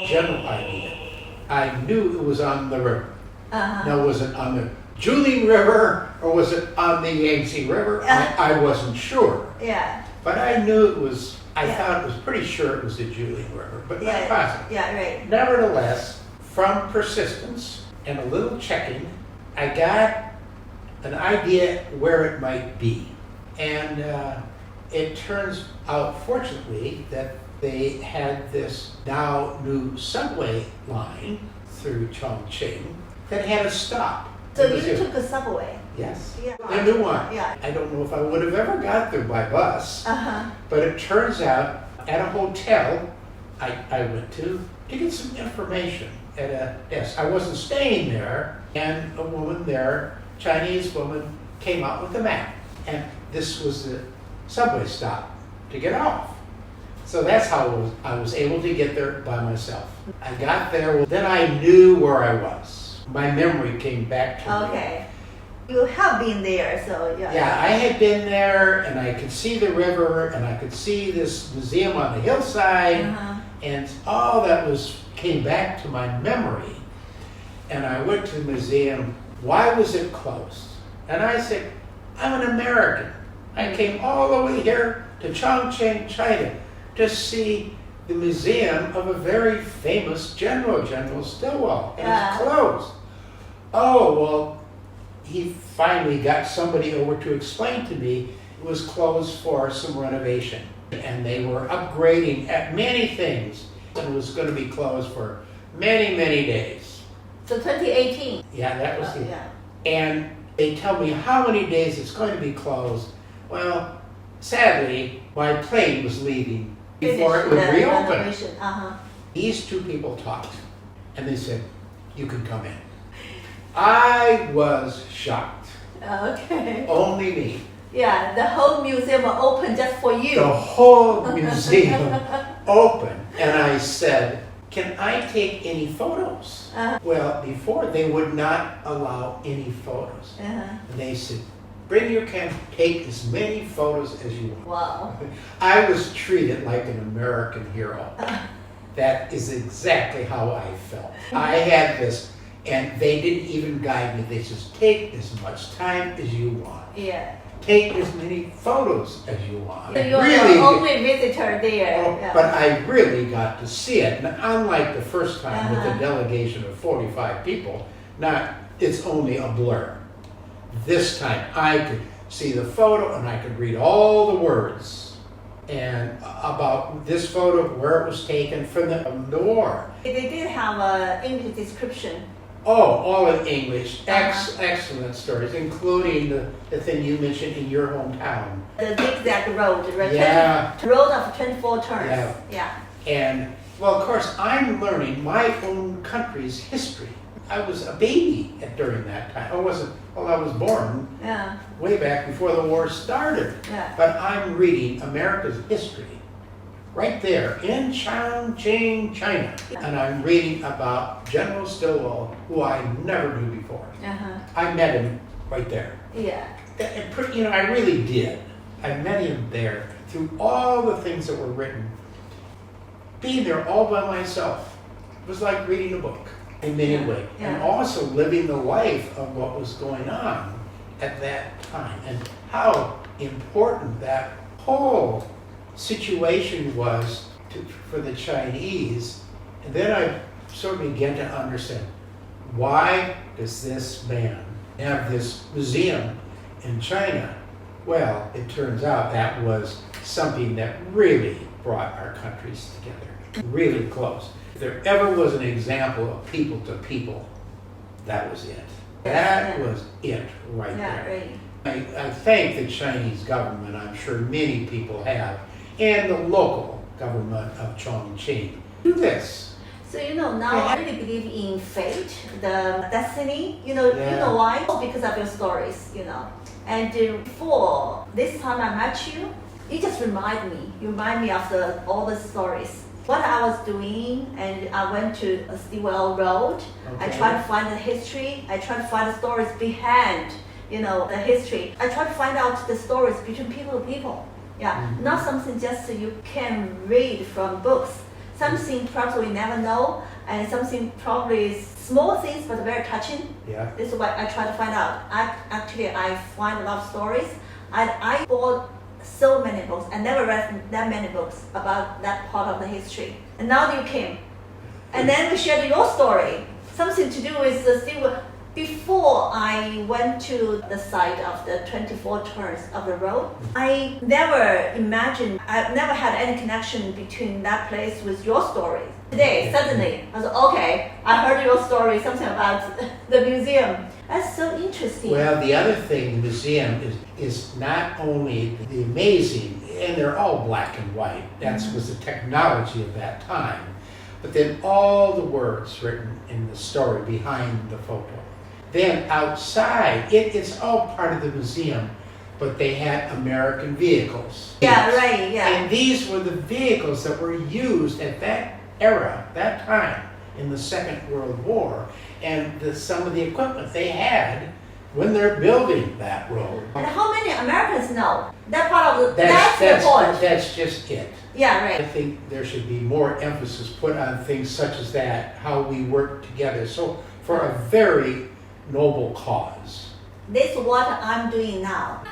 general idea. I knew it was on the river. Uh-huh. Now, was it on the Julian River or was it on the Yangtze River? I wasn't sure. Yeah. But I knew it was, I Yeah. thought it was pretty sure it was the Julian River, but not Yeah. positive. Yeah, right. Nevertheless, from persistence and a little checking, I got an idea where it might be. And it turns out, fortunately, that they had this now new subway line through Chongqing that had a stop. So It was you here. took a subway? Yes, Yeah. the new one. Yeah. I don't know if I would have ever got there by bus, Uh-huh. but it turns out at a hotel I went to get some information at a desk. I wasn't staying there, and a woman there, Chinese woman, came out with a map. And this was the subway stop to get off. So that's how I was able to get there by myself. I got there, well, then I knew where I was. My memory came back to me. Okay. You have been there, so yeah. Yeah, I had been there, and I could see the river, and I could see this museum on the hillside, Uh-huh. and all that came back to my memory. And I went to the museum. Why was it closed? And I said, I'm an American. I came all the way here to Chongqing, China, to see the museum of a very famous General Stilwell, and it's closed. Oh, well, he finally got somebody over to explain to me it was closed for some renovation. And they were upgrading at many things, and it was going to be closed for many, many days. So 2018. Yeah, that was it. Yeah. And they tell me how many days it's going to be closed. Well, sadly, my plane was leaving before it would Finish the reopen. renovation. Uh-huh. These two people talked, and they said, you can come in. I was shocked. Okay. Only me. Yeah, the whole museum open just for you. The whole museum open. And I said, can I take any photos? Well, before they would not allow any photos. Uh-huh. And they said, bring your camera, take as many photos as you want. Wow. I was treated like an American hero. That is exactly how I felt. I had this, and they didn't even guide me. They just take as much time as you want. Yeah. Take as many photos as you want. So you're Really, the only visitor there. oh, Yeah. but I really got to see it. And unlike the first time with a delegation of 45 people, it's only a blur. This time I could see the photo and I could read all the words and about this photo, where it was taken from the war. They did have an English description. Oh, all in English. Excellent stories, including the thing you mentioned in your hometown. The zigzag road, right? Yeah. Road of 24 turns. Yeah. Yeah. And, well, of course, I'm learning my own country's history. I was a baby during that time. I was born Yeah. way back before the war started. Yeah. But I'm reading America's history right there in Chongqing, China. And I'm reading about General Stilwell, who I never knew before. Uh-huh. I met him right there. Yeah. I really did. I met him there through all the things that were written. Being there all by myself was like reading a book in many ways. And also living the life of what was going on at that time and how important that whole situation was for the Chinese. And then I sort of began to understand, why does this man have this museum in China? Well, it turns out that was something that really brought our countries together, really close. If there ever was an example of people to people, that was it. That was it right there. Right. I thank the Chinese government, I'm sure many people have, and the local government of Chongqing. Do this. So now I really believe in fate, the destiny. You know why? Because of your stories. And before this time I met you, you just remind me. You remind me of all the stories. What I was doing, and I went to Stilwell Road. I tried to find the history. I tried to find the stories behind, the history. I tried to find out the stories between people to people. Yeah, not something just you can read from books. Something probably we never know, and something probably small things but very touching. Yeah. This is what I try to find out. I find a lot of stories. I bought so many books. I never read that many books about that part of the history. And now you came. And then we shared your story. Something to do with the Stilwell. Before I went to the site of the 24 turns of the road, I never imagined, I never had any connection between that place with your story. Today, suddenly, I was okay, I heard your story, something about the museum. That's so interesting. Well, the other thing, the museum is not only the amazing, and they're all black and white, that was the technology of that time, but then all the words written in the story behind the photo. Then outside, it's all part of the museum, but they had American vehicles. Yeah, right, yeah. And these were the vehicles that were used at that era, that time, in the Second World War, and some of the equipment they had when they're building that road. And how many Americans know that part of the, that's the point. That's just it. Yeah, I right. think there should be more emphasis put on things such as that, how we work together. So for a very noble cause. This is what I'm doing now.